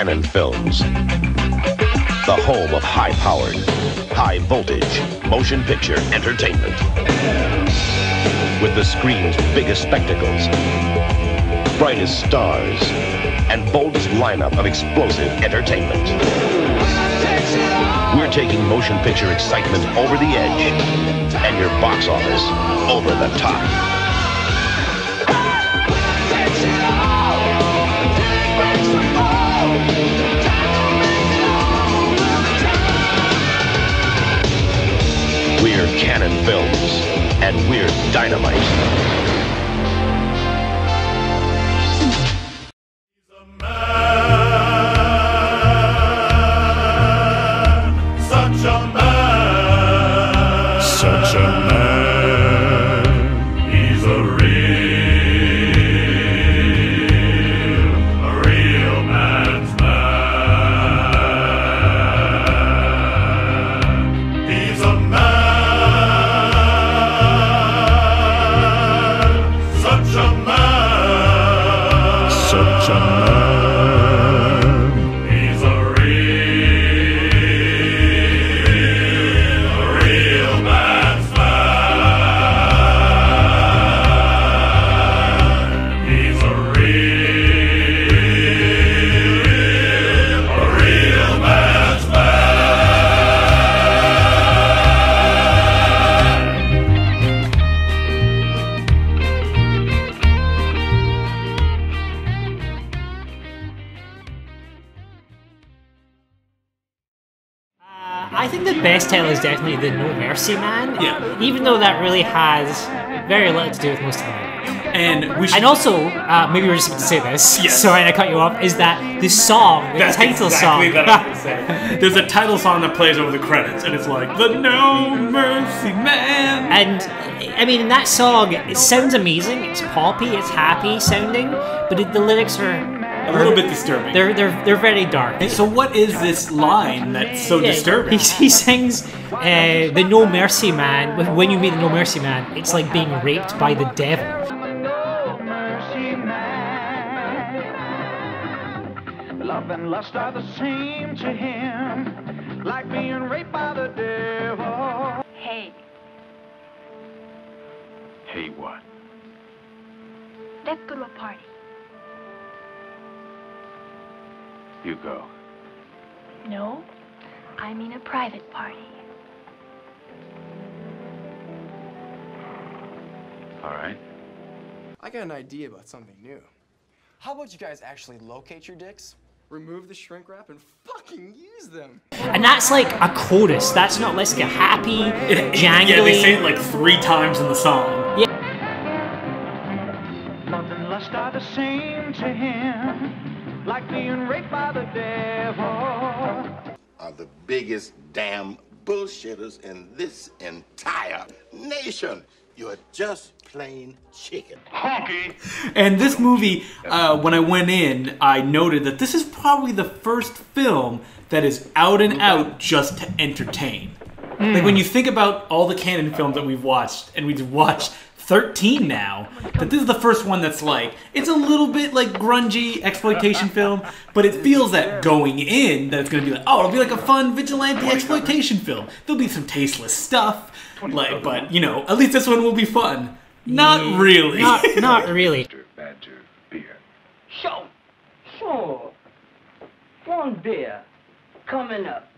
Canon Films, the home of high-powered, high-voltage motion picture entertainment. With the screen's biggest spectacles, brightest stars, and boldest lineup of explosive entertainment. We're taking motion picture excitement over the edge and your box office over the top. We're Canon Films, and we're dynamite. I think the best title is definitely the No Mercy Man. Yeah. Even though that really has very little to do with most of the movie. And also, maybe we're just about to say this. Yes. Sorry, I cut you off. Is that the song, the title exactly song? That I was gonna say. There's a title song that plays over the credits, and it's like the No Mercy Man. And I mean, in that song, it sounds amazing. It's poppy, it's happy sounding, but the lyrics are a little bit disturbing. They're very dark. And so what is this line that's so disturbing? He sings the No Mercy Man. When you meet the No Mercy Man, it's like being raped by the devil. No mercy man. Love and lust are the same to him, like being raped by the devil. Hey. Hey, what? Let's go to a party. You go. No, I mean a private party. All right. I got an idea about something new. How about you guys actually locate your dicks, remove the shrink wrap, and fucking use them? And that's like a chorus. That's not let's get happy, jangly. Yeah, they say it like 3 times in the song. Yeah. Love and lust are the same to him, like being raped by the devil. Are the biggest damn bullshitters in this entire nation. You're just plain chicken. Honky! And this movie, when I went in, I noted that this is probably the first film that is out and out just to entertain. Like when you think about all the Canon films that we've watched, and we've watched 13 now, that this is the first one that's like, it's a little bit like grungy exploitation film, but it feels that going in, that it's going to be like, oh, it'll be like a fun vigilante exploitation film. There'll be some tasteless stuff, like, but, you know, at least this one will be fun. Not really. Not really. Badger beer. Sure. One beer coming up.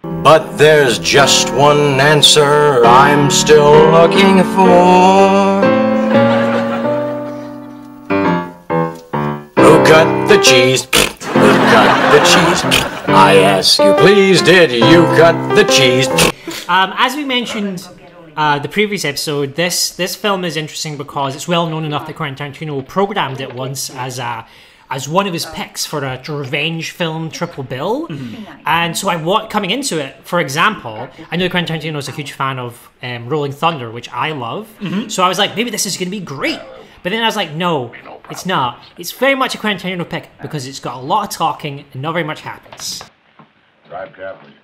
But there's just one answer I'm still looking for. Who cut the cheese? Who cut the cheese? I ask you please, did you cut the cheese? As we mentioned the previous episode, this film is interesting because it's well known enough that Quentin Tarantino programmed it once as one of his picks for a revenge film triple bill. And so coming into it, for example, I know Quentin Tarantino is a huge fan of Rolling Thunder, which I love. So I was like, maybe this is going to be great. But then I was like, no, it's not. It's very much a Quentin Tarantino pick because it's got a lot of talking and not very much happens. Drive carefully.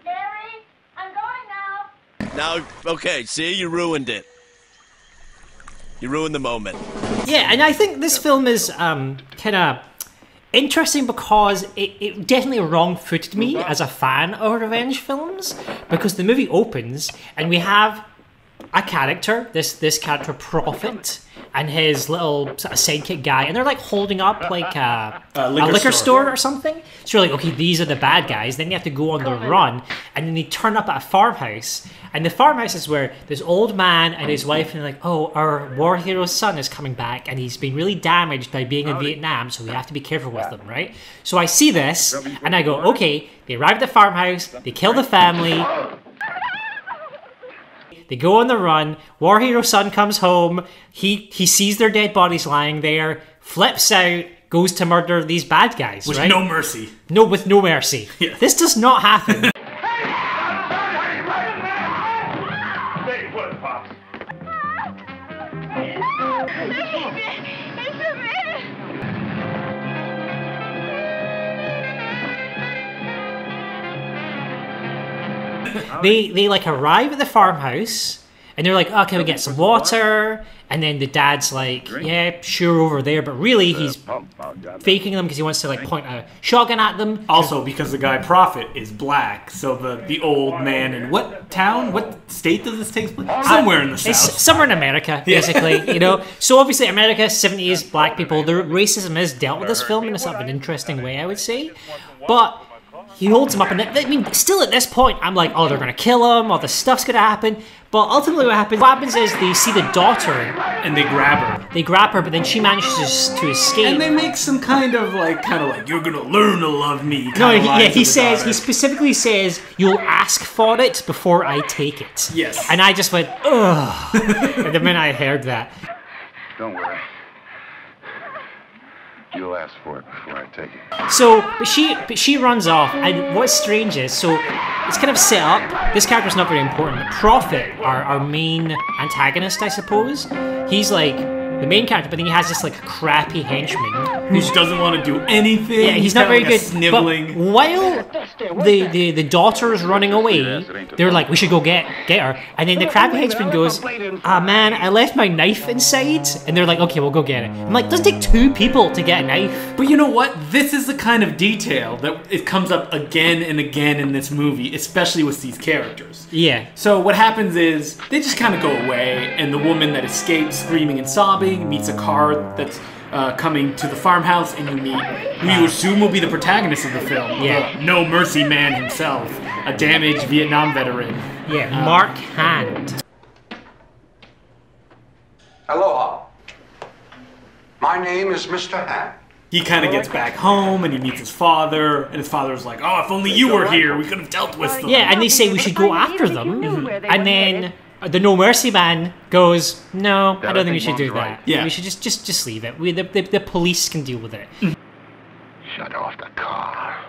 Gary, I'm going now. Now, okay, see, you ruined it. You ruined the moment. Yeah, and I think this film is kind of interesting because it definitely wrong-footed me as a fan of revenge films, because the movie opens and we have a character, this character Prophet, and his little sort of sidekick guy, and they're like holding up like a liquor store or something. So you're like, okay, these are the bad guys. Then you have to go on the run, and then they turn up at a farmhouse, and the farmhouse is where this old man and his wife, and they're like, oh, our war hero's son is coming back, and he's been really damaged by being in Vietnam, so we have to be careful with him, right? So I see this, and I go, okay, they arrive at the farmhouse, they kill the family. They go on the run. War hero son comes home. He sees their dead bodies lying there. Flips out. Goes to murder these bad guys. With right? no mercy. No, with no mercy. Yeah. This does not happen. They like arrive at the farmhouse and they're like, oh, can we get some water? And then the dad's like, yeah, sure, over there. But really, he's faking them because he wants to like point a shotgun at them. Also, because the guy Prophet is black, so the old man in what town, what state does this take place? Somewhere in the South. It's somewhere in America, basically. You know, so obviously America, 70s, black people. The racism is dealt with this film in a sort of an interesting way, I would say. But he holds him up, and I mean, still at this point, I'm like, oh, they're gonna kill him, all this stuff's gonna happen. But ultimately, what happens is they see the daughter, and they grab her. They grab her, but then she manages to escape. And they make some kind of like, you're gonna learn to love me. No, he specifically says, you'll ask for it before I take it. Yes. And I just went, ugh, the minute I heard that. Don't worry. You'll ask for it before I take it. So, but she runs off, and what's strange is, so it's kind of set up. This character's not very important, but Prophet, our main antagonist, I suppose, he's like the main character, but then he has this like crappy henchman who doesn't want to do anything. Yeah, he's not very good. Sniveling. But while the daughter is running away, they're like, we should go get her. And then the crappy henchman goes, ah man, I left my knife inside. And they're like, okay, we'll go get it. I'm like, it doesn't take two people to get a knife. But you know what? This is the kind of detail that it comes up again and again in this movie, especially with these characters. Yeah. So what happens is they just kind of go away, and the woman that escapes screaming and sobbing meets a car that's coming to the farmhouse, and you meet who you assume will be the protagonist of the film. Yeah. The No Mercy man himself, a damaged Vietnam veteran. Yeah, Mark Hand. Aloha. My name is Mr. Hand. He kind of gets back home, and he meets his father, and his father's like, oh, if only you were here, we could have dealt with them. Yeah, and they say we should go after them, and then the No Mercy man goes, no, I don't think we should do that. Yeah. We should just leave it. The police can deal with it. Shut off the car.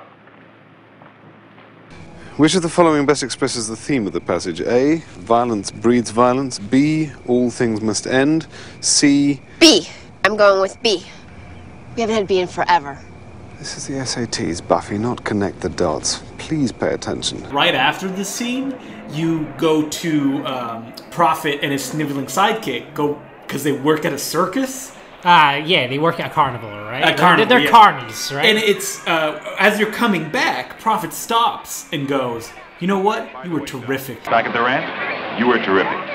Which of the following best expresses the theme of the passage? A, violence breeds violence. B, all things must end. C... B. I'm going with B. We haven't had B in forever. This is the SATs, Buffy, not connect the dots. Please pay attention. Right after this scene, you go to Prophet and his sniveling sidekick, because they work at a circus. Yeah, they work at a carnival, right? A carnival, they're carnies, right? And it's, as you're coming back, Prophet stops and goes, you know what? You were terrific. Back at the ranch, you were terrific.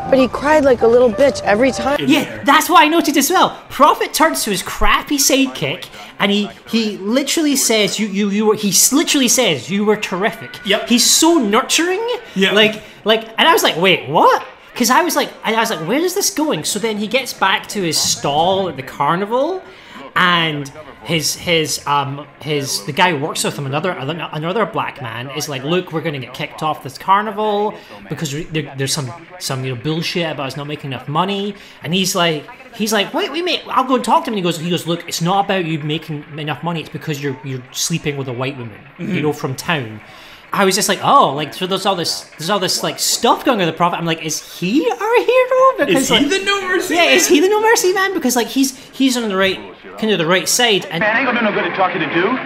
But he cried like a little bitch every time. Yeah, that's what I noted as well. Prophet turns to his crappy sidekick, and he literally says, he literally says, you were terrific. Yep. He's so nurturing. Yeah. Like, and I was like, wait, what? Because I was like, where is this going? So then he gets back to his stall at the carnival, and the guy who works with him, another black man, is like, look, we're gonna get kicked off this carnival because there's some bullshit about us not making enough money. And he's like, wait, mate, I'll go and talk to him. And he goes, look, it's not about you making enough money. It's because you're sleeping with a white woman, from town. I was just like, oh, like, so there's all this like stuff going on with the Prophet. I'm like, is he our hero? Because, is he the No Mercy man? Yeah, is he the No Mercy man? Because like he's on the right, kind of the right side. And man, ain't gonna do no good to talk to the dude.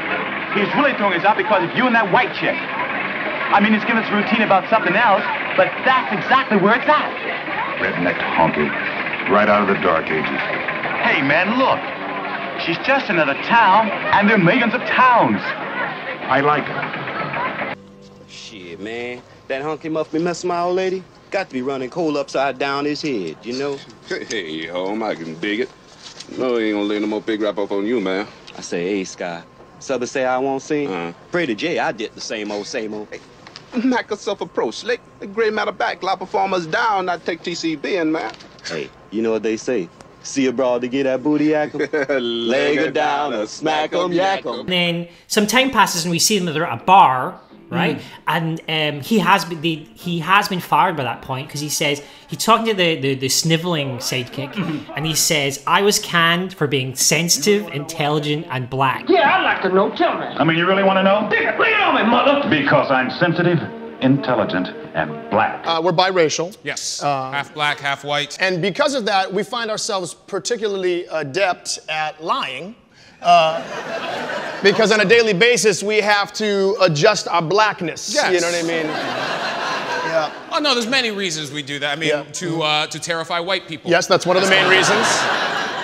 He's really throwing us out because of you and that white chick. I mean, he's giving us a routine about something else, but that's exactly where it's at. Redneck honky. Right out of the dark ages. Hey, man, look. She's just another town, and there are millions of towns. I like her. Shit, man. That hunky muff be messing my old lady? Got to be running coal upside down his head, you know? Hey, home, I can dig it. No, he ain't gonna lay no more big rap up on you, man. I say, hey, Sky. Subba say I won't sing. Pray to Jay, I did the same old, same old. Hey, knock yourself a pro, slick. The gray matter back, lot performers down, not take TCB in, man. Hey, you know what they say? See a broad to get that booty yak 'em. Leg her down or smack 'em, yak 'em. And then some time passes and we see them, they're at a bar, right? And he has been fired by that point because he says, he's talking to the sniveling sidekick, and he says, I was canned for being sensitive, intelligent, and black. Yeah, I'd like to know. Tell me. I mean, you really want to know? Bring it on me, mother. Because I'm sensitive, intelligent, and black. We're biracial. Yes. Half black, half white. And because of that, we find ourselves particularly adept at lying. Because on a daily basis, we have to adjust our blackness. Yes. You know what I mean? Yeah. Oh, no, there's many reasons we do that. I mean, to terrify white people. Yes, that's one of the main reasons.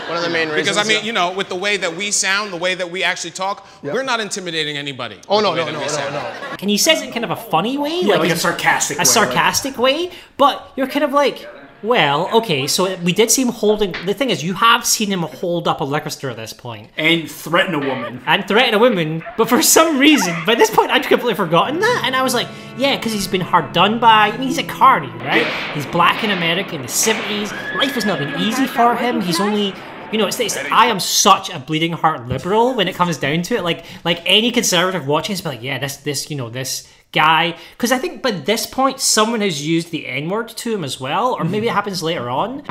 One of the main reasons. Because, I mean, you know, with the way that we sound, the way that we actually talk, we're not intimidating anybody. Oh, no. And he says it in kind of a funny way. Yeah, like a sarcastic way. A sarcastic way, but you're kind of like, well, okay, so we did see him holding... The thing is, you have seen him hold up a liquor store at this point. And threaten a woman. But for some reason, by this point, I'd completely forgotten that, and I was like, yeah, because he's been hard done by... I mean, he's a carny, right? He's black in America in the 70s. Life has not been easy for him. He's only... You know, I am such a bleeding heart liberal when it comes down to it. Like any conservative watching is be like, yeah, this guy. Because I think by this point, someone has used the N-word to him as well, or maybe it happens later on.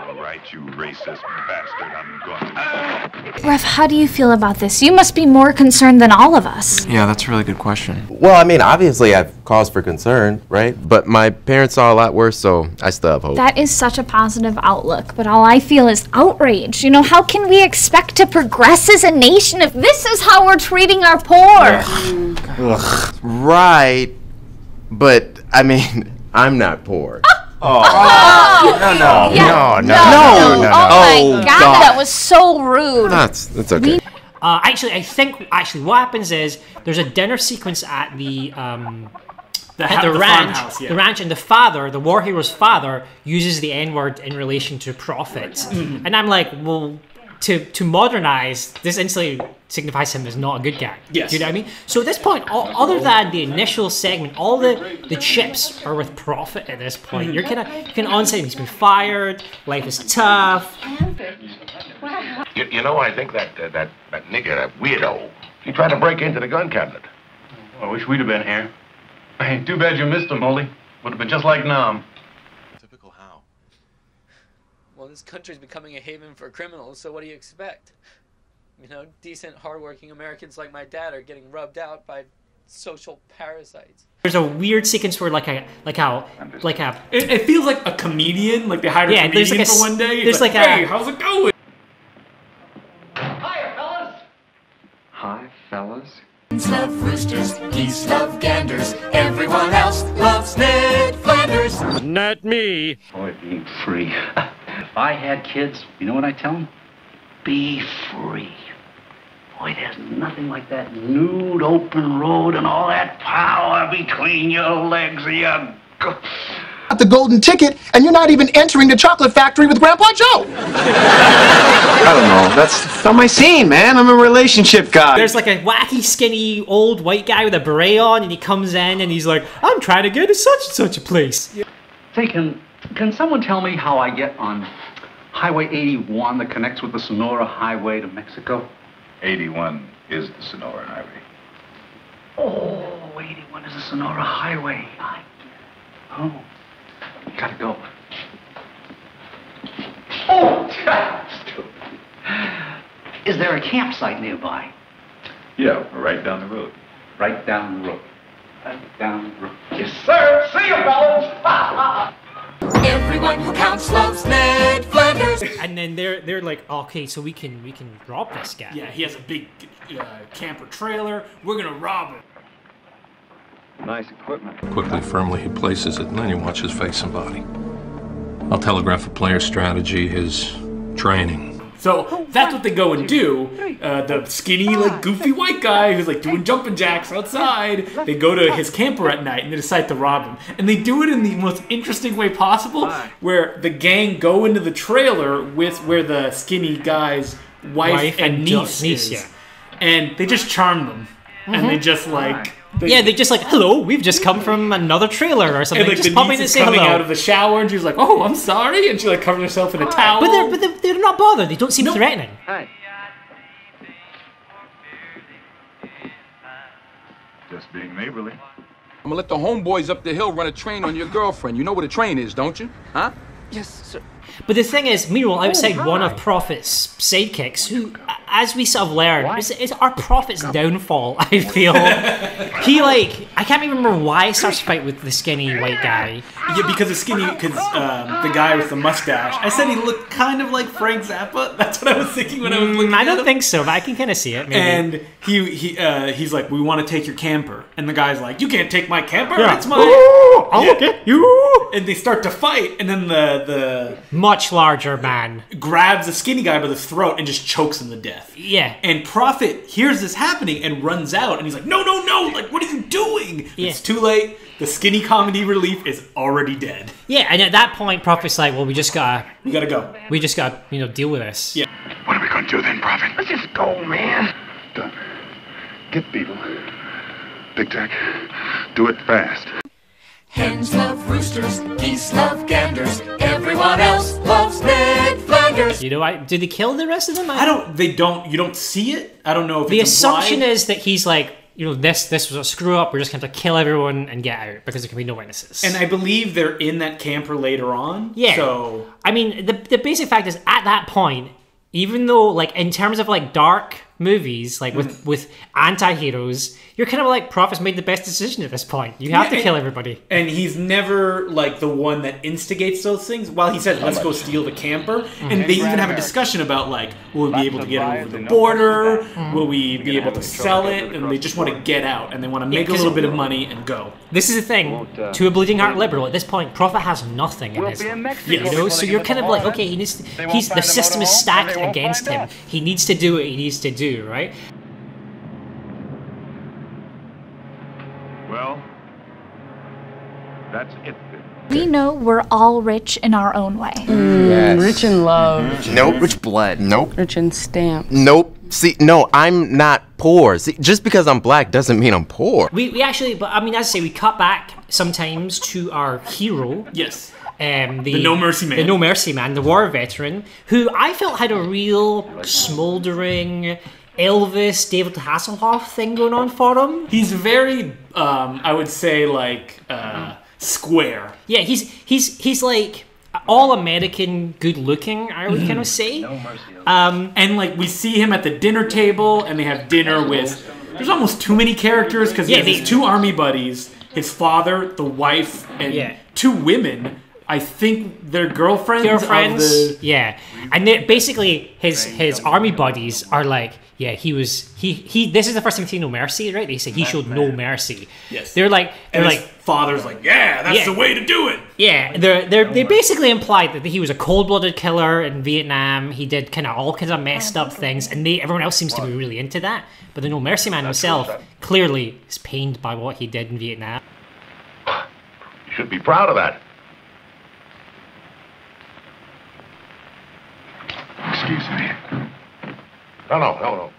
All right, you racist bastard, I'm going. Ref, how do you feel about this? You must be more concerned than all of us. Yeah, that's a really good question. Well, I mean, obviously I have cause for concern, right? But my parents saw a lot worse, so I still have hope. That is such a positive outlook, but all I feel is outrage. You know, how can we expect to progress as a nation if this is how we're treating our poor? Ugh, right, but I mean, I'm not poor. No. No. Oh my God, that was so rude. That's okay. Actually, what happens is there's a dinner sequence at the ranch. Farmhouse, yeah. The ranch, and the war hero's father, uses the N-word in relation to profit. And I'm like, well, to modernize, this instantly signifies him as not a good guy. Yes. Do you know what I mean? So at this point, other than the initial segment, all the chips are with profit at this point. You can onset he's been fired, life is tough. You know, I think that nigger, that weirdo, he tried to break into the gun cabinet. I wish we'd have been here. Hey, too bad you missed him, Holy. Would have been just like Nam. Typical how? Well, this country's becoming a haven for criminals, so what do you expect? You know, decent, hardworking Americans like my dad are getting rubbed out by social parasites. There's a weird sequence where It feels like a comedian, like they hired a comedian for one day. There's hey, how's it going? Hi, fellas. Love roosters, geese love ganders, everyone else loves Ned Flanders. Not me. Boy, being free. If I had kids, you know what I'd tell them? Be free. Boy, there's nothing like that nude open road and all that power between your legs of your... Got the golden ticket, and you're not even entering the chocolate factory with Grandpa Joe. I don't know. That's not my scene, man. I'm a relationship guy. There's like a wacky, skinny, old white guy with a beret on, and he comes in and he's like, I'm trying to get to such and such a place. Say, can someone tell me how I get on Highway 81 that connects with the Sonora Highway to Mexico? 81 is the Sonora Highway. Oh, 81 is the Sonora Highway. Oh, gotta go. Oh, is there a campsite nearby? Yeah, right down the road. Right down the road. Right down the road. Yes, sir. See you, fellas. Everyone who counts loves Ned Flanders. And then they're like, okay, so we can rob this guy. Yeah, he has a big camper trailer. We're gonna rob him. Nice equipment. Quickly, firmly, he places it, and then you watch his face and body. I'll telegraph a player's strategy, his training. So that's what they go and do. The skinny, like goofy white guy who's like doing jumping jacks outside. They go to his camper at night and they decide to rob him. And they do it in the most interesting way possible, where the gang go into the trailer with where the skinny guy's wife and niece is. Yeah. And they just charm them. And they just like... They just like, hello, we've just come from another trailer or something. And like just the pop niece in and is say coming hello. out of the shower and she's like, oh, I'm sorry. And she like covers herself in a towel. But they're not bothered. They don't seem threatening. Hi. Just being neighborly. I'm gonna let the homeboys up the hill run a train on your girlfriend. You know what a train is, don't you? Huh? Yes, sir. But the thing is, meanwhile, outside one of Prophet's sidekicks, who, as we sort of learn, is our Prophet's downfall, I feel. He, like, I can't even remember why he starts to fight with the skinny white guy. Yeah, because the guy with the mustache. I said he looked kind of like Frank Zappa. That's what I was thinking when I was looking at him. I don't think so, but I can kind of see it, maybe. And he's like, we want to take your camper. And the guy's like, you can't take my camper. Yeah. It's mine. I'll get you. And they start to fight. And then the much larger man grabs the skinny guy by the throat and just chokes him to death. Yeah. And Prophet hears this happening and runs out. And he's like, no. Like, what are you doing? Yeah. It's too late. The skinny comedy relief is already dead. Yeah, and at that point, Prophet's like, well, we gotta go. We just gotta, deal with this. Yeah. What are we gonna do then, Prophet? Let's just go, man. Done. Get Beetle. Big Jack, do it fast. Hens love roosters, geese love ganders, everyone else loves Ned Flanders. Do they kill the rest of them? You don't see it. I don't know if the it's assumption implied. is that he's like, this was a screw up. We're just going to kill everyone and get out because there can be no witnesses. And I believe they're in that camper later on. Yeah. So I mean, the basic fact is at that point, even though like in terms of like dark movies, like with anti-heroes, you're kind of like, Prophet's made the best decision at this point. You have to kill everybody. And he's never like the one that instigates those things. While he says, let's go steal the camper. And they even have a discussion about like, will we be able to get it over the border? Will we be able to sell it? And they just want to get out. And they want to make a little bit of money and go. This is the thing. To a bleeding heart liberal, at this point, Prophet has nothing in his life. So you're kind of like, okay, the system is stacked against him. He needs to do what he needs to do, right? Well, that's it. We know we're all rich in our own way. Yes. Rich in love. Nope. Rich blood. Nope. Rich in stamps. Nope. See, no, I'm not poor. See, just because I'm black doesn't mean I'm poor. We actually, but I mean, as I say, we cut back sometimes to our hero. Yes. The No Mercy Man. The No Mercy Man, the war veteran, who I felt had a real smoldering Elvis, David Hasselhoff thing going on for him. He's very, I would say, like, square. Yeah, he's like all American, good looking, I would kind of say. No mercy. And like we see him at the dinner table, and they have dinner with. There's almost too many characters because he has his two army buddies, his father, the wife, and two women. I think they're girlfriends. Yeah, and basically his army buddies are like, yeah, he this is the first time we see No Mercy, right? They say he showed no mercy. Yes. They're like his father's like, yeah, that's the way to do it. Yeah, they basically implied that he was a cold-blooded killer in Vietnam. He did kind of all kinds of messed up things, and everyone else seems to be really into that. But the No Mercy Man himself clearly is pained by what he did in Vietnam. You should be proud of that. Excuse me. No.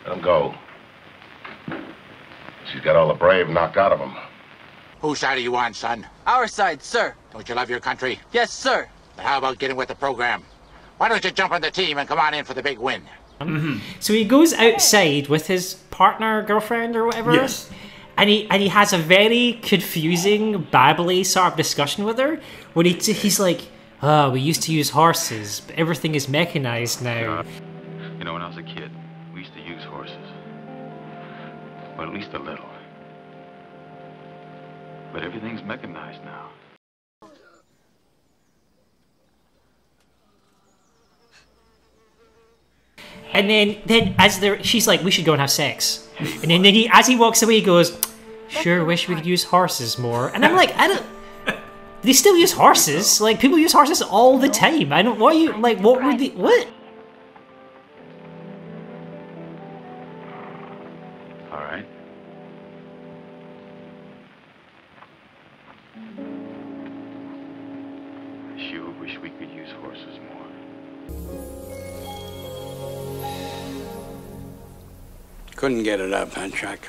Let him go. She's got all the brave knocked out of him. Whose side are you on, son? Our side, sir. Don't you love your country? Yes, sir. Then how about getting with the program? Why don't you jump on the team and come on in for the big win? So he goes outside with his partner, girlfriend, or whatever. Yes. And he has a very confusing, babbly sort of discussion with her, when he's like, "Oh, we used to use horses, but everything is mechanized now." You know, when I was a kid, we used to use horses. Well, at least a little. But everything's mechanized now. And then she's like, "We should go and have sex." And then as he walks away, he goes, "Sure, wish we could use horses more." And I'm like, they still use horses. Like, people use horses all the time. What were they? All right. I sure wish we could use horses more. Couldn't get it up, huh, Chuck?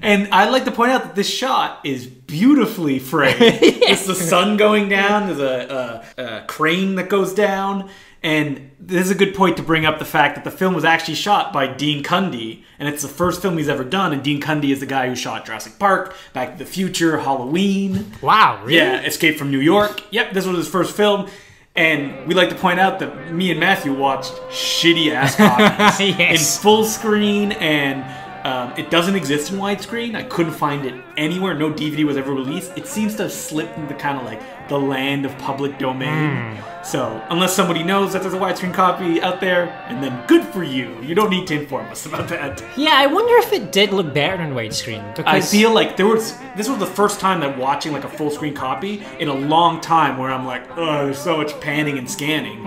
And I'd like to point out that this shot is beautifully framed. It's the sun going down, there's a crane that goes down, and this is a good point to bring up the fact that the film was actually shot by Dean Cundey, and it's the first film he's ever done, and Dean Cundey is the guy who shot Jurassic Park, Back to the Future, Halloween. Wow, really? Yeah, Escape from New York. Yep, this was his first film. And we like to point out that me and Matthew watched shitty-ass copies in full screen, and it doesn't exist in widescreen. I couldn't find it anywhere. No DVD was ever released. It seems to have slipped into kind of like the land of public domain. So unless somebody knows that there's a widescreen copy out there, and then good for you. You don't need to inform us about that. Yeah, I wonder if it did look better in widescreen. Because I feel like this was the first time that watching like a full screen copy in a long time where I'm like, oh, there's so much panning and scanning.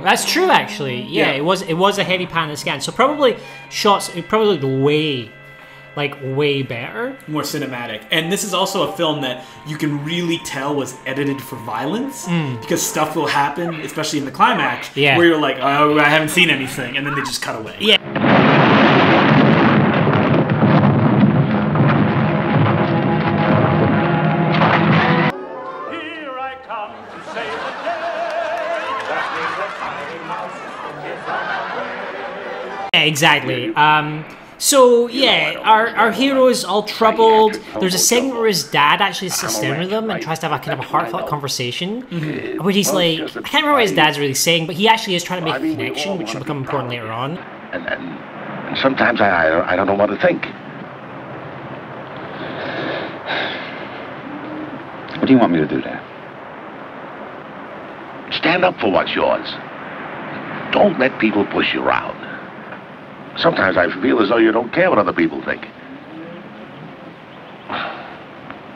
That's true, actually. Yeah, it was a heavy pan and scan. So probably it probably looked way better. More cinematic. And this is also a film that you can really tell was edited for violence, because stuff will happen, especially in the climax, where you're like, oh, I haven't seen anything, and then they just cut away. Yeah. Exactly. So yeah, our hero's all troubled. There's a segment where his dad actually sits down with them and tries to have a kind of a heartfelt conversation, where he's like, I can't remember what his dad's really saying, but he actually is trying to make a connection, which will become important later on. And sometimes I don't know what to think. What do you want me to do there? Stand up for what's yours. Don't let people push you around. Sometimes I feel as though you don't care what other people think.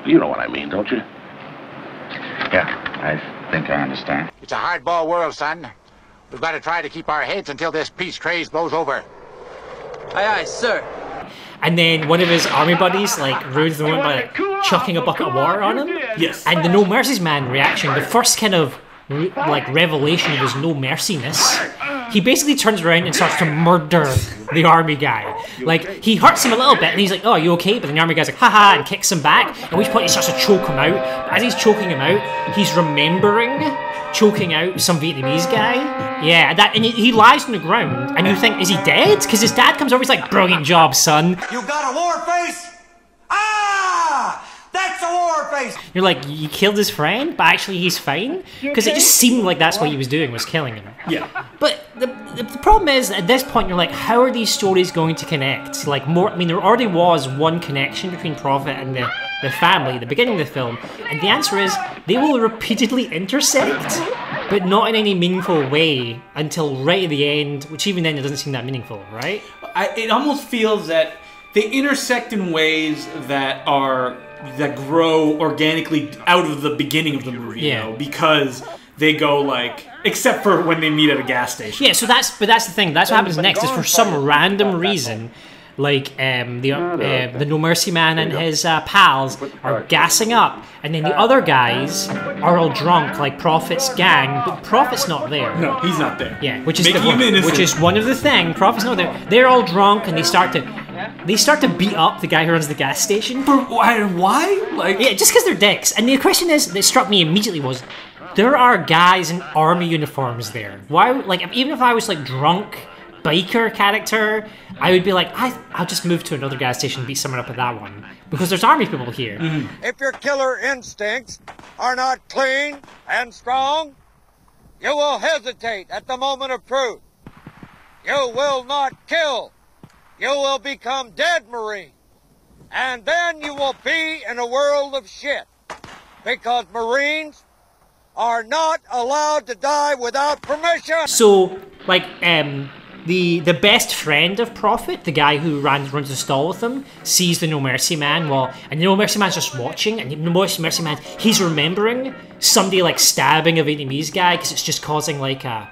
You know what I mean, don't you? Yeah, I think I understand. It's a hardball world, son. We've got to try to keep our heads until this peace craze blows over. Aye, aye, sir. And then one of his army buddies ruins the moment by chucking a bucket of water on him. Yes. And the No Mercy's man reaction, the first kind of revelation of his no merciness, he basically turns around and starts to murder the army guy. He hurts him a little bit and he's like, oh, are you okay? But then the army guy's like, haha, and kicks him back, at which point he starts to choke him out. But as he's choking him out, he's remembering choking out some Vietnamese guy. Yeah, and he lies on the ground, and you think, is he dead? Because his dad comes over, he's like, brilliant job, son. You got a war face? Ah! That's a war face! You're like, you killed his friend, but actually he's fine? Because it just seemed like that's what he was doing, was killing him. Yeah. But the problem is, at this point, you're like, how are these stories going to connect? There already was one connection between Prophet and the family at the beginning of the film, and the answer is, they will repeatedly intersect, but not in any meaningful way until right at the end, which even then it doesn't seem that meaningful, right? It almost feels that they intersect in ways that grow organically out of the beginning of the movie, you know, because they go except for when they meet at a gas station. Yeah, so that's the thing. That's what happens next. Is for some random reason, the No Mercy man and his pals are gassing up, and then the other guys are all drunk, like Prophet's gang, but Prophet's not there. No, he's not there. Yeah, which is one of the things. Prophet's not there. They're all drunk, and they start to beat up the guy who runs the gas station. Why? Yeah, just because they're dicks. And the question that struck me immediately was, there are guys in army uniforms there. Why? Even if I was drunk biker character, I would be like, I'll just move to another gas station and beat someone up at that one, because there's army people here. If your killer instincts are not clean and strong, you will hesitate at the moment of truth. You will not kill. You will become dead Marine. And then you will be in a world of shit. Because Marines are not allowed to die without permission. So, the best friend of Prophet, the guy who runs the stall with him, sees the No Mercy man, and the No Mercy man's just watching, and the No Mercy man, he's remembering somebody like stabbing a Vietnamese guy because it's just causing like a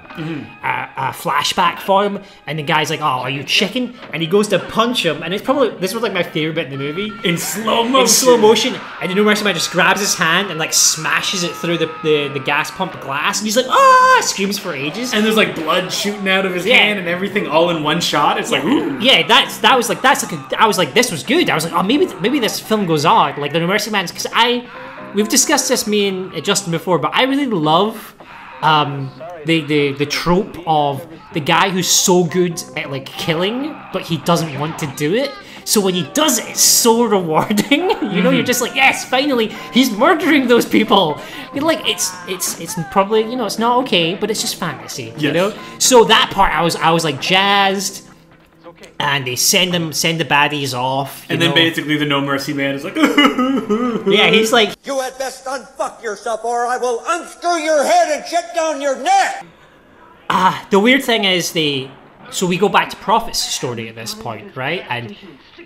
flashback for him, and the guy's like, "Oh, are you chicken?" And he goes to punch him, and it's probably, this was like my favorite bit in the movie, in slow motion, and the No Mercy Man just grabs his hand and like smashes it through the gas pump glass, and he's like, "Ah!" Screams for ages, and there's like blood shooting out of his hand and everything, all in one shot. It's like, ooh. Yeah, I was like, this was good. I was like, oh, maybe this film goes on like the No Mercy Man's, because we've discussed this, me and Justin, before, but I really love the trope of the guy who's so good at like killing, but he doesn't want to do it. So when he does it, it's so rewarding. You know, you're just like, yes, finally, he's murdering those people. You're like, it's probably, you know, it's not okay, but it's just fantasy. You know. So that part, I was like jazzed. And they send the baddies off, and then basically the No Mercy Man is like, yeah, he's like, you had best unfuck yourself, or I will unscrew your head and check down your neck. The weird thing is so we go back to Prophet's story at this point, right?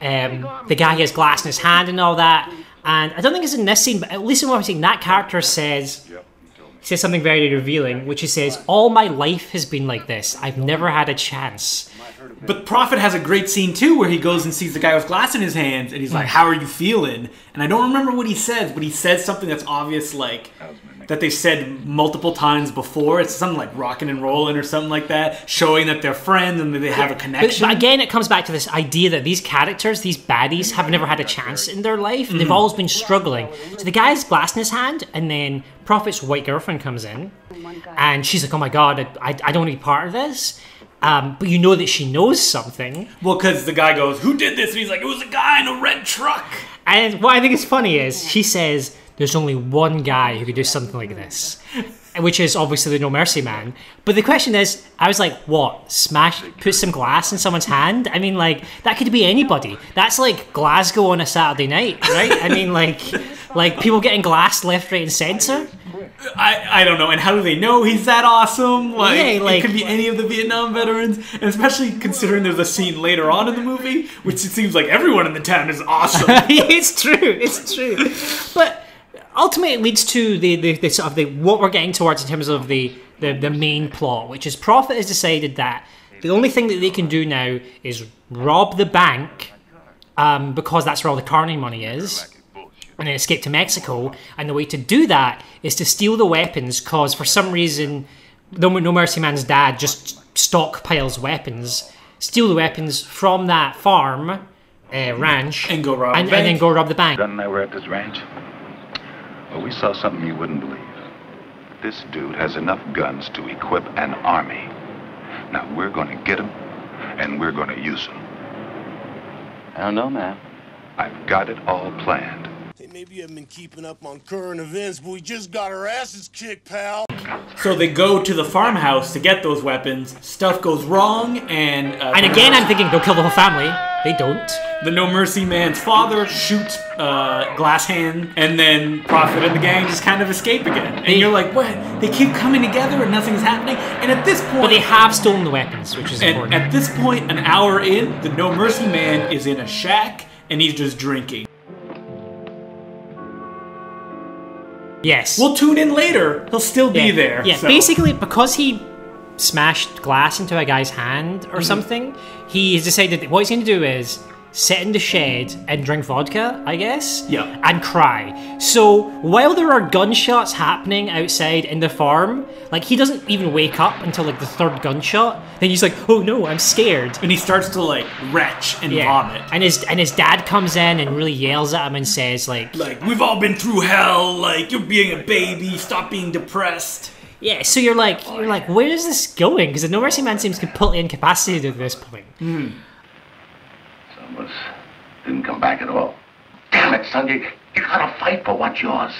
And the guy has glass in his hand and all that. And I don't think it's in this scene, but at least in what I'm saying, that character says something very revealing, which he says, "All my life has been like this. I've never had a chance." But Prophet has a great scene too, where he goes and sees the guy with glass in his hands, and he's like, "How are you feeling?" And I don't remember what he says, but he says something that's obvious, like that they said multiple times before. It's something like "rockin' and rollin'" or something like that, showing that they're friends and that they have a connection. But again, it comes back to this idea that these characters, these baddies, have never had a chance in their life. They've always been struggling. So the guy has glass in his hand, and then Prophet's white girlfriend comes in, and she's like, "Oh my god, I don't want to be part of this." But you know that she knows something. Well, because the guy goes, "Who did this?" And he's like, "It was a guy in a red truck." And what I think is funny is she says, "There's only one guy who could do something like this," which is obviously the No Mercy Man. But the question is, I was like, what? Put some glass in someone's hand? I mean, like, that could be anybody. That's like Glasgow on a Saturday night, right? I mean, like people getting glass left, right, and centre. I don't know, and how do they know he's that awesome? Like, it could be any of the Vietnam veterans, and especially considering there's a scene later on in the movie, which it seems like everyone in the town is awesome. It's true. But ultimately, it leads to the sort of what we're getting towards in terms of the main plot, which is Prophet has decided that the only thing that they can do now is rob the bank, because that's where all the carny money is, and then escape to Mexico. And the way to do that is to steal the weapons, because for some reason No Mercy Man's dad just stockpiles weapons. Steal the weapons from that farm, ranch, and go rob and then go rob the bank. Gun and I were at this ranch. Well, we saw something you wouldn't believe. This dude has enough guns to equip an army. Now we're going to get him, and we're going to use him. I don't know, man. I've got it all planned. Hey, maybe you haven't been keeping up on current events, but we just got our asses kicked, pal. So they go to the farmhouse to get those weapons. Stuff goes wrong, and again, I'm thinking they'll kill the whole family. They don't. The No Mercy Man's father shoots Glass Hand, and then Prophet and the gang just kind of escape again. And you're like, what? They keep coming together and nothing's happening? And at this point... But they have stolen the weapons, which is important. At this point, an hour in, the No Mercy Man is in a shack, and he's just drinking. Yes. We'll tune in later. He'll still be there. Yeah, so. Basically, because he smashed glass into a guy's hand or something, he has decided that what he's going to do is sit in the shed and drink vodka, I guess, and cry. So while there are gunshots happening outside in the farm, like, he doesn't even wake up until like the third gunshot. Then he's like, oh no, I'm scared. And he starts to like retch and vomit. And his dad comes in and really yells at him and says like, we've all been through hell, like, you're being a baby, stop being depressed. Yeah, so you're like, where is this going? Because the No Mercy Man seems completely incapacitated at this point. Some of us didn't come back at all. Damn it, son, you gotta fight for what's yours.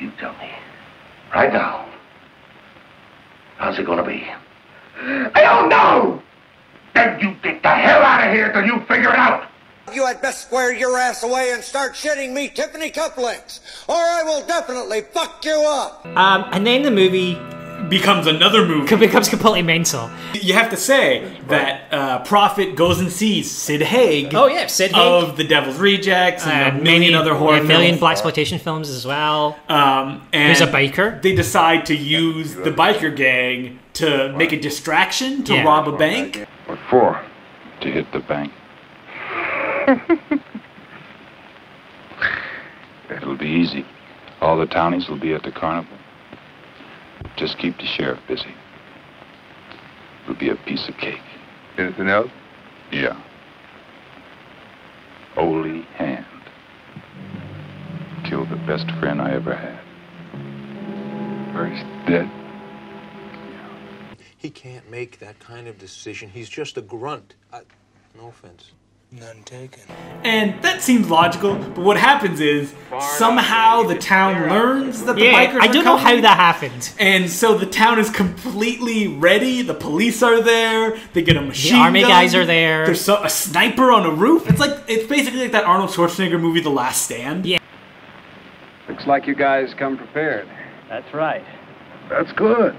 You tell me, right now, how's it gonna be? I don't know! Then you get the hell out of here till you figure it out! You had best square your ass away and start shitting me Tiffany cufflinks, or I will definitely fuck you up. And then the movie becomes another movie. Becomes completely mental. You have to say that Prophet goes and sees Sid Haig. Oh yeah, Sid Haig of The Devil's Rejects and a million other horror films. A million blaxploitation films as well. And there's a biker. They decide to use the biker gang to make a distraction to rob a bank. What for? To hit the bank. It'll be easy. All the townies will be at the carnival. Just keep the sheriff busy. It'll be a piece of cake. Anything else? Yeah. Holy hand. Killed the best friend I ever had. He's dead. He can't make that kind of decision. He's just a grunt. No offense. None taken. And that seems logical, but what happens is somehow the town learns that the bikers are coming. I don't know how that happened. And so the town is completely ready. The police are there. They get a machine gun. The army guys are there. There's a sniper on a roof. It's basically like that Arnold Schwarzenegger movie, The Last Stand. Yeah. Looks like you guys come prepared. That's right. That's good.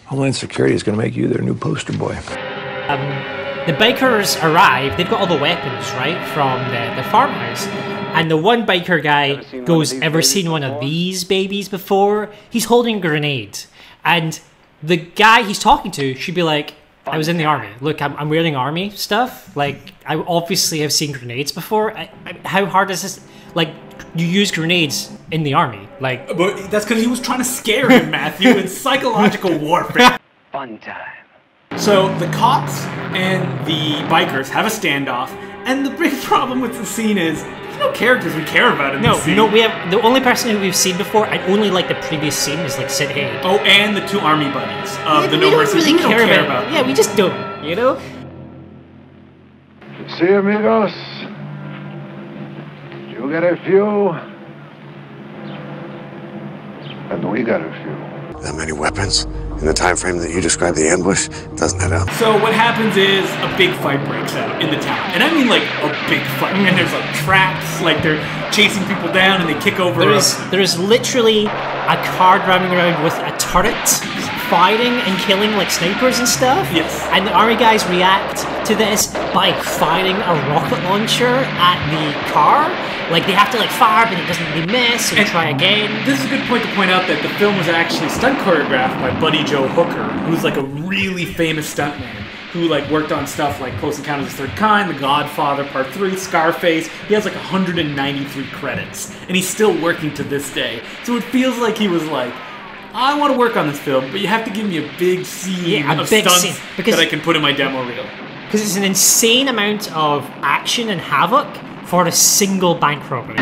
Homeland Security is going to make you their new poster boy. The bikers arrive, they've got all the weapons, right, from the farmhouse. And the one biker guy goes, ever seen one of these babies before? He's holding a grenade. And the guy he's talking to should be like, I was in the army. Look, I'm wearing army stuff. Like, I obviously have seen grenades before. How hard is this? Like, you use grenades in the army. Like, but that's because he was trying to scare him, Matthew. It's psychological warfare. Fun time. So the cops and the bikers have a standoff, and the big problem with the scene is there's no characters we care about in this scene. No, we have the only person who we've seen before, and only like the previous scene is like Sid Haig. Oh, and the two army buddies of the No Mercy. We don't really care about. Yeah, we just don't. You know. See, amigos. You got a few, and we got a few. That many weapons? In the time frame that you described the ambush, doesn't add up. So what happens is a big fight breaks out in the town. And I mean like a big fight. And there's like traps, like they're chasing people down and they kick over. There's literally a car driving around with a turret firing and killing like snipers and stuff. Yes. And the army guys react to this by firing a rocket launcher at the car. Like, they have to, like, fire, but it doesn't really miss, and try again. This is a good point to point out that the film was actually stunt choreographed by Buddy Joe Hooker, who's, like, a really famous stuntman, who, like, worked on stuff like Close Encounters of the Third Kind, The Godfather Part 3, Scarface. He has, like, 193 credits, and he's still working to this day. So it feels like he was like, I want to work on this film, but you have to give me a big scene of stunts that I can put in my demo reel. Because it's an insane amount of action and havoc for a single bank robbery.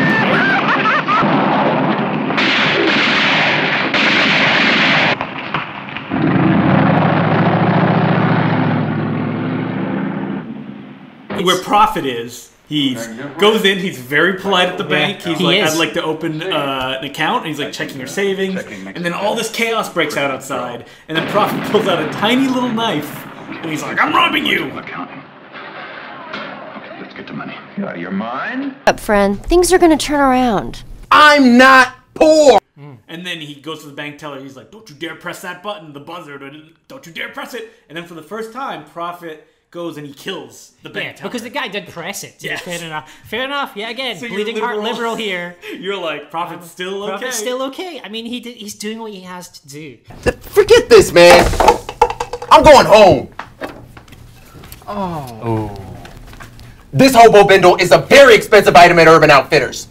Where Prophet is, he goes in, he's very polite at the bank. He's like, I'd like to open an account, and he's like checking your savings. And then all this chaos breaks out outside, and then Prophet pulls out a tiny little knife, and he's like, I'm robbing you! Get the money. You out of your mind? Up, friend. Things are gonna turn around. I'm not poor! And then he goes to the bank teller, he's like, don't you dare press that button, the buzzer, don't you dare press it! And then for the first time, Prophet goes and he kills the bank teller. Because the guy did press it. Yes. Fair enough. Fair enough, yeah, again, so bleeding heart liberal here. You're like, Prophet's still okay. Prophet's still okay. I mean, he's doing what he has to do. Forget this, man! I'm going home! Oh. This hobo bindle is a very expensive item at Urban Outfitters.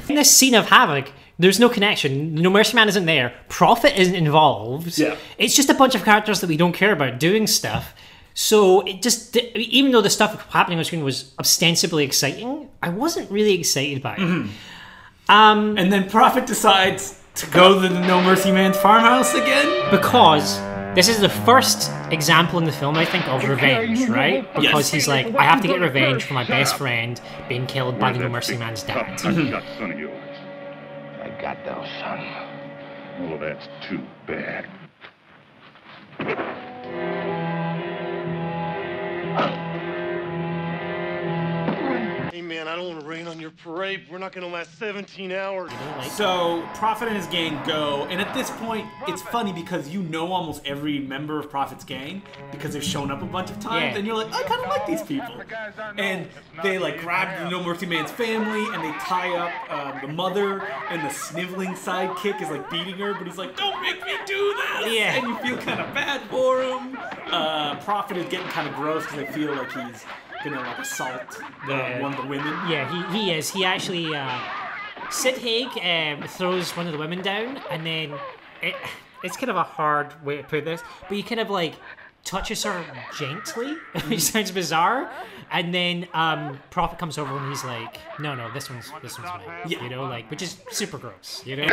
In this scene of havoc, there's no connection. No Mercy Man isn't there. Prophet isn't involved. Yeah. It's just a bunch of characters that we don't care about doing stuff. So it just, even though the stuff happening on screen was ostensibly exciting, I wasn't really excited by it. Mm-hmm. And then Prophet decides to go to the No Mercy Man's farmhouse again? Because this is the first example in the film, I think, of revenge, right? Because he's like, I have to get revenge for my best friend being killed by the No Mercy Man's dad. Son of yours. I got those, son. Oh, that's too bad. man, I don't want to rain on your parade. We're not going to last 17 hours. So, Prophet and his gang go, and at this point, it's funny because you know almost every member of Prophet's gang because they've shown up a bunch of times, Yeah. and you're like, I kind of like these people. And they like grab the No Mercy Man's family, and they tie up the mother, and the sniveling sidekick is like beating her, but he's like, don't make me do this! Yeah. And you feel kind of bad for him. Prophet is getting kind of gross because I feel like he's gonna like assault one of the women. Yeah, he is. He actually, Sid Haig throws one of the women down, and then it's kind of a hard way to put this, but he kind of like touches her gently, which sounds bizarre, and then Prophet comes over and he's like, no, this one's mine. Yeah. You know, like, which is super gross, you know?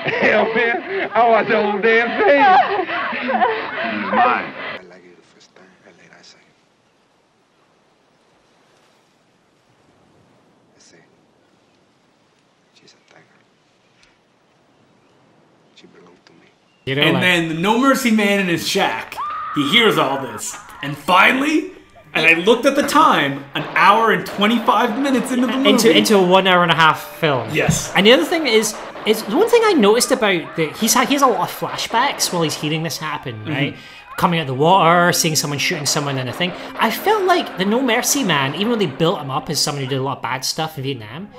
Hell, man, I watch the whole damn thing. He's mine. I like you the first time, I like that second. I say, she's a tiger. She belongs to me. You know, And like, then the No Mercy Man in his shack, he hears all this. And finally, and I looked at the time, an hour and 25 minutes into the movie. into a 1 hour and a half film. Yes. And the other thing is the one thing I noticed about he has a lot of flashbacks while he's hearing this happen, right? Coming out of the water, seeing someone shooting someone and a thing. I felt like the No Mercy Man, even though they built him up as someone who did a lot of bad stuff in Vietnam,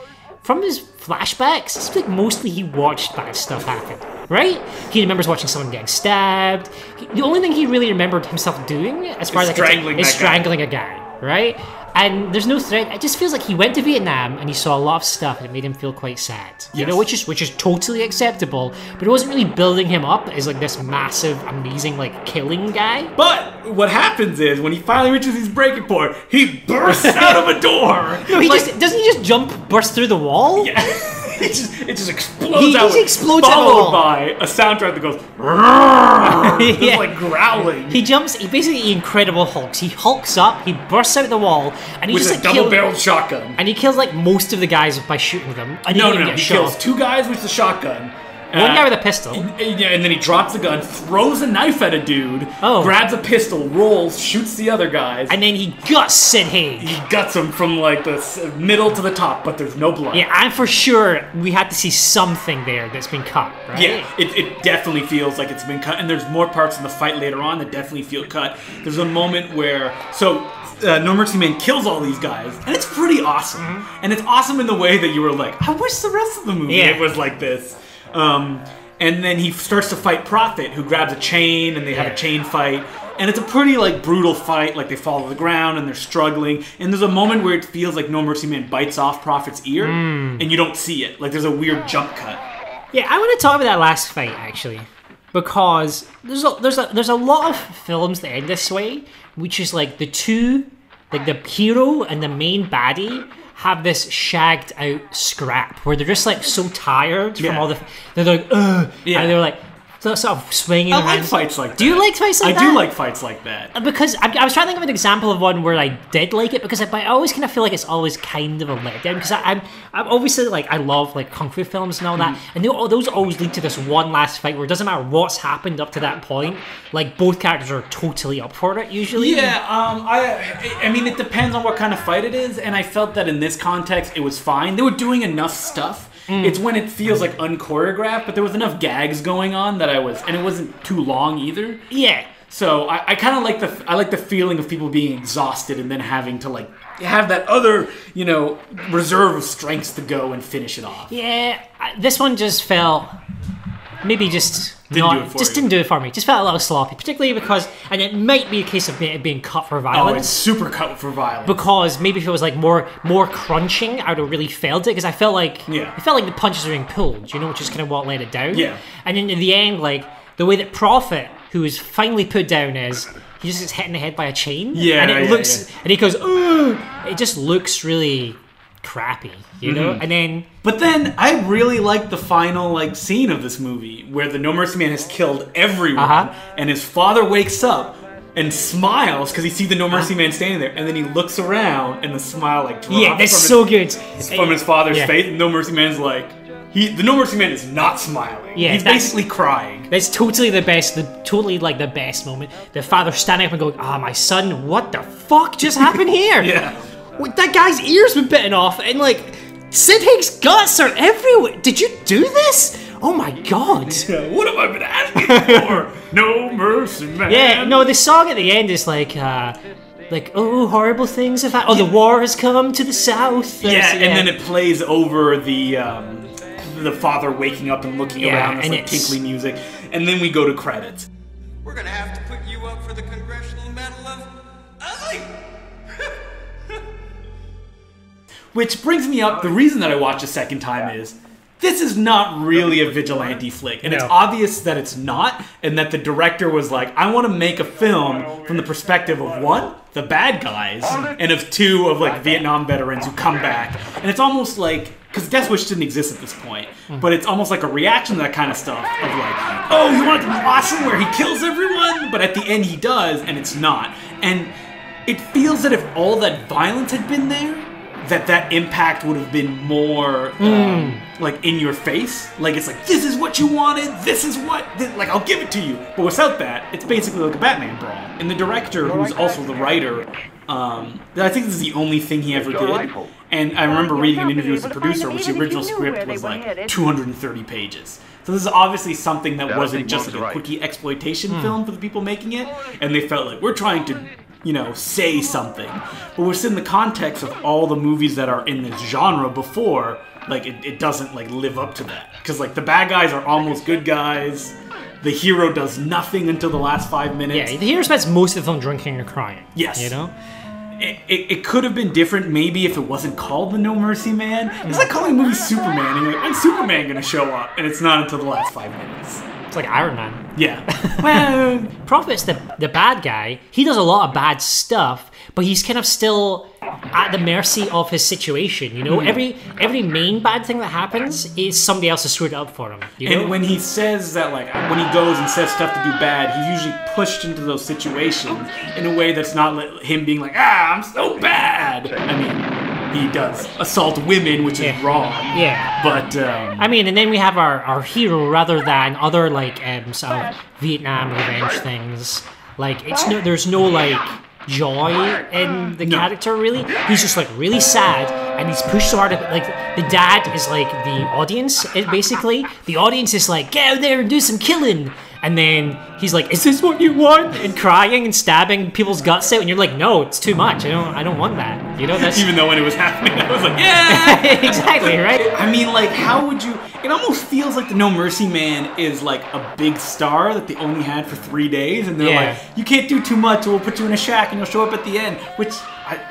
from his flashbacks, it's like mostly he watched bad stuff happen, right? He remembers watching someone getting stabbed. The only thing he really remembered himself doing, as far as I can tell, is strangling a guy, right? And there's no threat. It just feels like he went to Vietnam and he saw a lot of stuff and it made him feel quite sad. You know, which is totally acceptable, but it wasn't really building him up as like this massive, amazing, like killing guy. But what happens is when he finally reaches his breaking point, he bursts out of a door. No, doesn't he just burst through the wall? Yeah. it just explodes out. He explodes out the followed wall. by a soundtrack that goes just like growling. He basically Incredible Hulks. He hulks up, he bursts out the wall, and he with just a like double-barreled shotgun. And he kills like most of the guys by shooting them. And He kills 2 guys with the shotgun. One guy with a pistol. Yeah, and then he drops the gun, throws a knife at a dude, grabs a pistol, rolls, shoots the other guys. And then he guts Sid Haig. He guts him from like the middle to the top, but there's no blood. Yeah, and for sure we had to see something there that's been cut, right? Yeah, it definitely feels like it's been cut, and there's more parts in the fight later on that definitely feel cut. There's a moment where, No Mercy Man kills all these guys, and it's pretty awesome. And it's awesome in the way that you were like, I wish the rest of the movie it was like this. And then he starts to fight Prophet, who grabs a chain, and they have a chain fight. And it's a pretty like brutal fight. Like they fall to the ground and they're struggling. And there's a moment where it feels like No Mercy Man bites off Prophet's ear, and you don't see it. Like there's a weird jump cut. Yeah, I want to talk about that last fight actually, because there's a lot of films that end this way, which is like the hero and the main baddie have this shagged out scrap where they're just like so tired from all they're like and they're like sort of swinging around. I like fights like that. Do you like fights like that? I do like fights like that. Because I was trying to think of an example of one where I did like it, because I always kind of feel like it's always kind of a letdown, because I'm obviously like I love like kung fu films and all that, and those always lead to this one last fight where it doesn't matter what's happened up to that point, like both characters are totally up for it usually. Yeah, I mean it depends on what kind of fight it is, and I felt that in this context it was fine. They were doing enough stuff. It's when it feels like unchoreographed, but there was enough gags going on that and it wasn't too long either. Yeah. So I kind of like the feeling of people being exhausted and then having to like have that other, reserve of strengths to go and finish it off. Yeah, this one just felt maybe didn't do it for me. Just felt a little sloppy, particularly because, and it might be a case of it being cut for violence. Oh, it's super cut for violence. Because maybe if it was like more crunching, I would have really felt it. Because I felt like the punches were being pulled, which is kind of what let it down. Yeah. And then in the end, like the way that Prophet, who is finally put down, is he just gets hit in the head by a chain. Yeah. And it looks, and he goes, "Ugh!" It just looks really crappy, and then I really like the final scene of this movie where the No Mercy Man has killed everyone, and his father wakes up and smiles because he sees the No Mercy Man standing there, and then he looks around and the smile drops. Yeah, that's so good. From his father's face, and No Mercy Man's like, The No Mercy Man is not smiling. Yeah, he's basically crying. That's totally the best, the best moment. The father standing up and going, "Ah, my son, what the fuck just happened here?" Yeah. That guy's ears been bitten off, and like, Sid Haig's guts are everywhere. Did you do this? Oh my god. Yeah, what have I been asking for? No Mercy Man. Yeah, no, the song at the end is like, oh, horrible things have happened. Oh, the war has come to the south. Yeah, and then it plays over the father waking up and looking around with like tinkly music, and then we go to credits. We're gonna have to put you up for the Congressional Medal of Ugly. Which brings me up, the reason that I watched a second time is, this is not really a vigilante flick. And it's obvious that it's not, and that the director was like, I want to make a film from the perspective of, one, the bad guys, and of two, of like Vietnam veterans who come back. And it's almost like, because Death Wish didn't exist at this point, but it's almost like a reaction to that kind of stuff, of like, oh, you want it to be awesome where he kills everyone? But at the end he does, and it's not. And it feels that if all that violence had been there, that impact would have been more like in your face. Like it's like, this is what you wanted, this is what, like I'll give it to you. But without that, it's basically like a Batman brawl. And the director, who's also the writer, I think this is the only thing he ever did. And I remember reading an interview with the producer, which the original script was like 230 pages. So this is obviously something that wasn't just like a quickie exploitation film for the people making it. And they felt like, we're trying to, say something. But within the context of all the movies that are in this genre before, like, it doesn't, like, live up to that. Because, like, the bad guys are almost good guys. The hero does nothing until the last 5 minutes. Yeah, the hero spends most of the film drinking or crying. Yes. It could have been different maybe if it wasn't called The No Mercy Man. It's like calling a movie Superman, and you're like, when's Superman gonna show up? And it's not until the last 5 minutes. It's like Iron Man. Yeah. Well, Prophet's the bad guy. He does a lot of bad stuff, but he's kind of still at the mercy of his situation, Every main bad thing that happens is somebody else has screwed it up for him, And when he says that, like, when he goes and says stuff to do bad, he's usually pushed into those situations in a way that's not him being like, I'm so bad. I mean, he does assault women, which is wrong. Yeah. But, and then we have our hero, rather than other, like, sort of Vietnam revenge things. Like, there's no, like, joy in the character, really. He's just, like, really sad, and he's pushed so hard. Like, the dad is, like, the audience, basically. The audience is like, get out there and do some killing. And then he's like, is this what you want? And crying and stabbing people's guts out, and you're like, no, it's too much. I don't want that. That's even though when it was happening, I was like, yeah! Exactly, right? I mean, like, how would you... It almost feels like the No Mercy Man is like a big star that they only had for 3 days, and they're like, you can't do too much, we'll put you in a shack and you'll show up at the end. Which,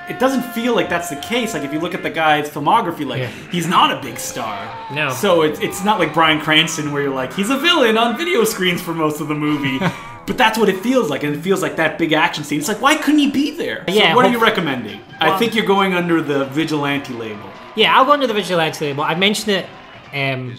it doesn't feel like that's the case. Like, if you look at the guy's filmography, like, he's not a big star. No. So it's not like Bryan Cranston where you're like, he's a villain on video screens for most of the movie. But that's what it feels like, and it feels like that big action scene. It's like, why couldn't he be there? So what are you recommending? I think you're going under the vigilante label. Yeah, I'll go under the vigilante label. I mentioned it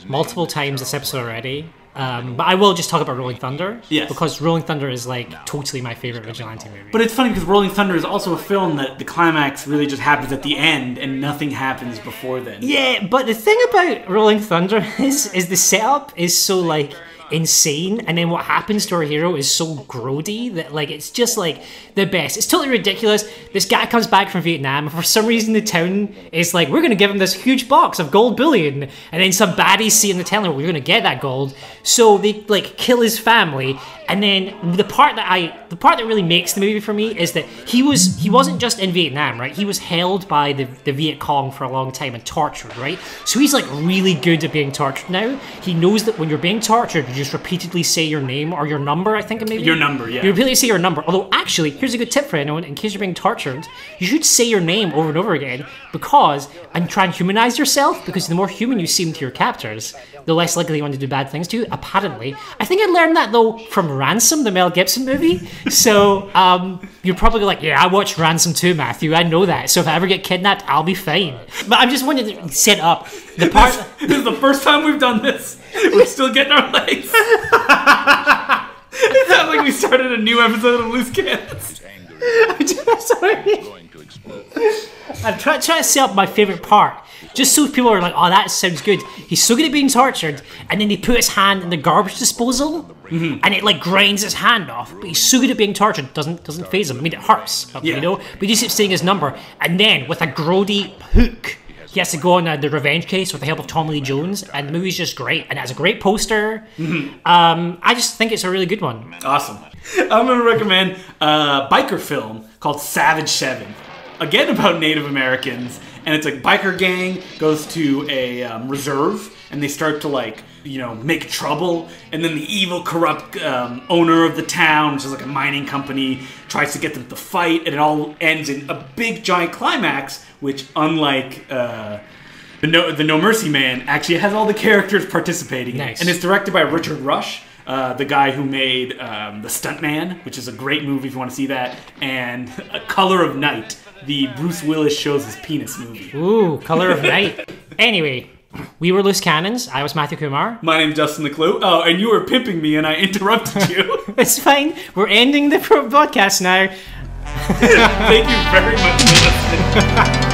multiple times this episode already, but I will just talk about Rolling Thunder. Yes. Because Rolling Thunder is, like, totally my favorite vigilante movie. But it's funny because Rolling Thunder is also a film that the climax really just happens at the end and nothing happens before then. Yeah, but the thing about Rolling Thunder is the setup is so, like, insane, and then what happens to our hero is so grody that, like, it's just, like, the best. It's totally ridiculous. This guy comes back from Vietnam, and for some reason the town is like, we're gonna give him this huge box of gold bullion, and then some baddies see in the town, we're gonna get that gold, so they, like, kill his family. And then the part that really makes the movie for me is that he wasn't just in Vietnam, right? He was held by the Viet Cong for a long time and tortured, right? So he's, like, really good at being tortured now. He knows that when you're being tortured, you just repeatedly say your name or your number, I think maybe. Your number, yeah. You repeatedly say your number. Although, actually, here's a good tip for anyone, in case you're being tortured, you should say your name over and over again, and try and humanize yourself, because the more human you seem to your captors, the less likely they want to do bad things to you, apparently. I think I learned that, though, from Ransom, the Mel Gibson movie. So, you're probably like, yeah, I watched Ransom too, Matthew. I know that. So if I ever get kidnapped, I'll be fine. But I'm just wanting to set up the part... This is the first time we've done this. We're still getting our legs. It sounds like we started a new episode of Loose Cannons. I'm sorry. I'm trying to set up my favorite part. Just so people are like, oh, that sounds good. He's so good at being tortured, and then they put his hand in the garbage disposal, and it like grinds his hand off. But he's so good at being tortured, doesn't phase him. I mean, it hurts, you know. But he just keeps saying his number, and then with a grody hook, he has to go on the revenge case with the help of Tommy Lee Jones, and the movie's just great, and it has a great poster. I just think it's a really good one. Awesome. I'm going to recommend a biker film called Savage 7. Again, about Native Americans, and it's a biker gang goes to a reserve, and they start to make trouble, and then the evil, corrupt owner of the town, which is like a mining company, tries to get them to fight, and it all ends in a big, giant climax, which, unlike the No Mercy Man, actually has all the characters participating. Nice. And it's directed by Richard Rush, the guy who made The Stuntman, which is a great movie if you want to see that, and Color of Night, the Bruce Willis shows his penis movie. Ooh, Color of Night. Anyway, we were Loose Cannons. I was Mathew Kumar. My name's Justin the Clue. Oh, and you were pimping me and I interrupted you. It's fine. We're ending the broadcast now. Thank you very much for listening.